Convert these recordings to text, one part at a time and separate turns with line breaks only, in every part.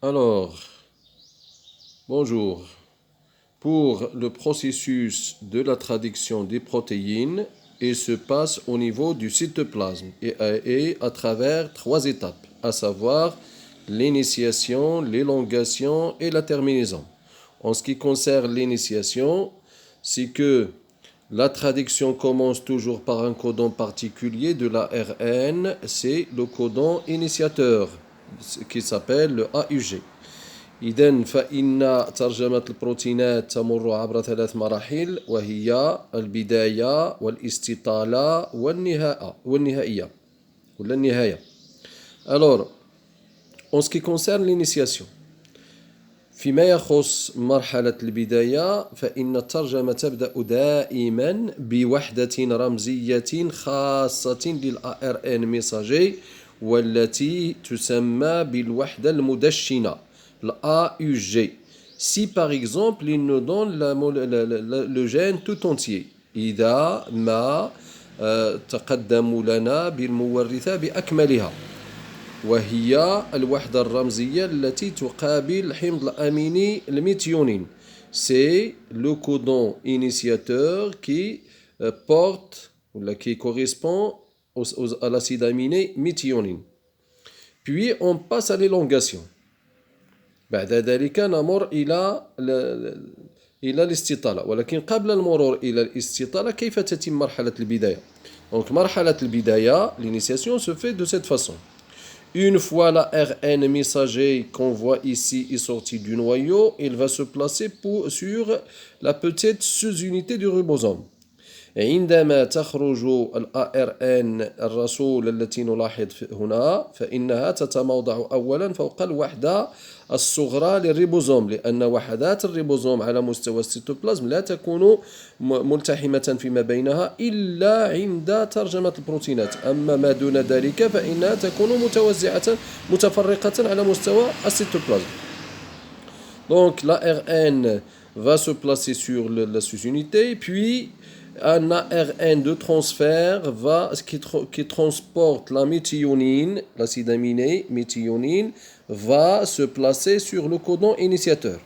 Alors, bonjour. Pour le processus de la traduction des protéines, il se passe au niveau du cytoplasme et à travers trois étapes, à savoir l'initiation, l'élongation et la terminaison. En ce qui concerne l'initiation, c'est que la traduction commence toujours par un codon particulier de l'ARN, c'est le codon initiateur qui s'appelle le AUG. إذن فإن ترجمة البروتينات تمر عبر ثلاث مراحل وهي البداية والاستطالة والنهائية ولا النهاية. Alors, en ce qui concerne l'initiation, فيما يخص مرحلة البداية فإن الترجمة تبدأ دائما بوحدة رمزية خاصة للARN messager والتي تسمى بالوحدة المدشنة l'AUG. Si par exemple il nous donne le gène tout entier إذا ما تقدموا لنا بالمورثة بأكملها وهي الوحدة الرمزية التي تقابل الحمض الأميني الميثيونين. C'est le codon initiateur qui porte ou qui correspond à l'acide aminé méthionine. Puis on passe à l'élongation. بعد ذلك نمر إلى الاستطالة، ولكن قبل المرور إلى الاستطالة كيف تتم مرحلة البداية؟ Donc مرحلة البداية, l'initiation se fait de cette façon. Une fois la RN messager qu'on voit ici est sorti du noyau, il va se placer sur la petite sous-unité du ribosome. عندما تخرج الARN الرسول التي نلاحظ هنا فإنها تتموضع أولا فوق الوحدة الصغرى للريبوزوم لأن وحدات الريبوزوم على مستوى السيتوبلازم لا تكون ملتحمة فيما بينها إلا عند ترجمة البروتينات أما ما دون ذلك فإنها تكون متفرقة على مستوى السيتوبلازم. Donc l'ARN va se placer sur la sous-unité puis un ARN de transfert qui transporte la méthionine, l'acide aminé méthionine, va se placer sur le codon initiateur.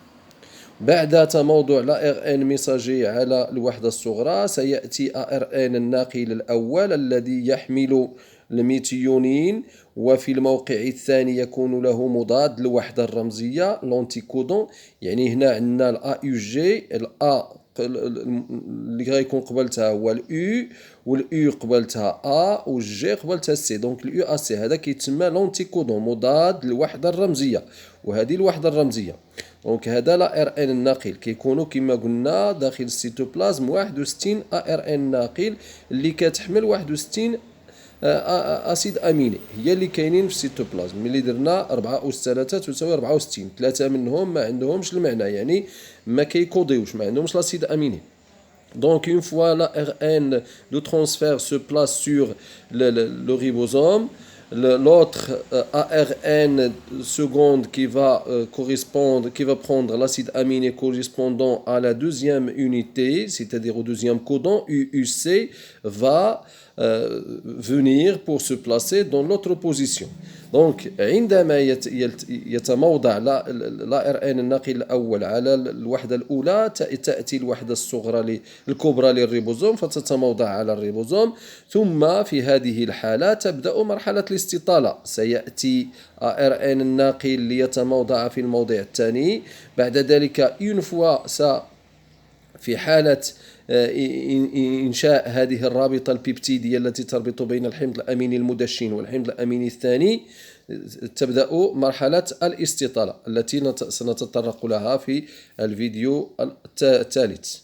بعد تموضع الARN messager على الوحدة الصغرى سيأتي ARN الناقل الأول الذي يحمل الميثيونين وفي الموقع الثاني يكون له مضاد للوحدة الرمزية لونتيكودون. يعني هنا عندنا الAUG الA اللي غيكون قبلتها هو اليو واليو قبلتها ا والجي قبلتها سي. دونك اليو ا سي هذا كيتسمى لونتيكودون مضاد للوحده الرمزيه وهذه الوحده الرمزيه. دونك هذا لا ار ان الناقل كيكونوا كما قلنا داخل السيتوبلازم 61 ار ان ناقل اللي كتحمل 61 اسيد اميني هي اللي كاينين في السيتوبلازم. ملي درنا 4 أس 3 تساوي 64، ثلاثه منهم ما عندهمش المعنى يعني ما كيكوديوش ما عندهمش لاسيد اميني. Donc une fois l'ARN de transfert se place sur le ribosome, l'autre ARN seconde qui va correspondre, qui va prendre l'acide aminé correspondant à la deuxième unité, c'est-à-dire au deuxième codon UUC, va venir pour se placer dans l'autre position. Donc عندما يتموضع الARN الناقل الأول على الوحدة الأولى تأتي الوحدة الصغرى الكبرى للريبوزوم فتتموضع على الريبوزوم ثم في هذه الحالة تبدأ مرحلة الاستطالة. سيأتي ARN الناقل ليتموضع في الموضع الثاني. بعد ذلك une fois في حالة إنشاء هذه الرابطة البيبتيدية التي تربط بين الحمض الأميني المدشن والحمض الأميني الثاني تبدأ مرحلة الاستطالة التي سنتطرق لها في الفيديو الثالث.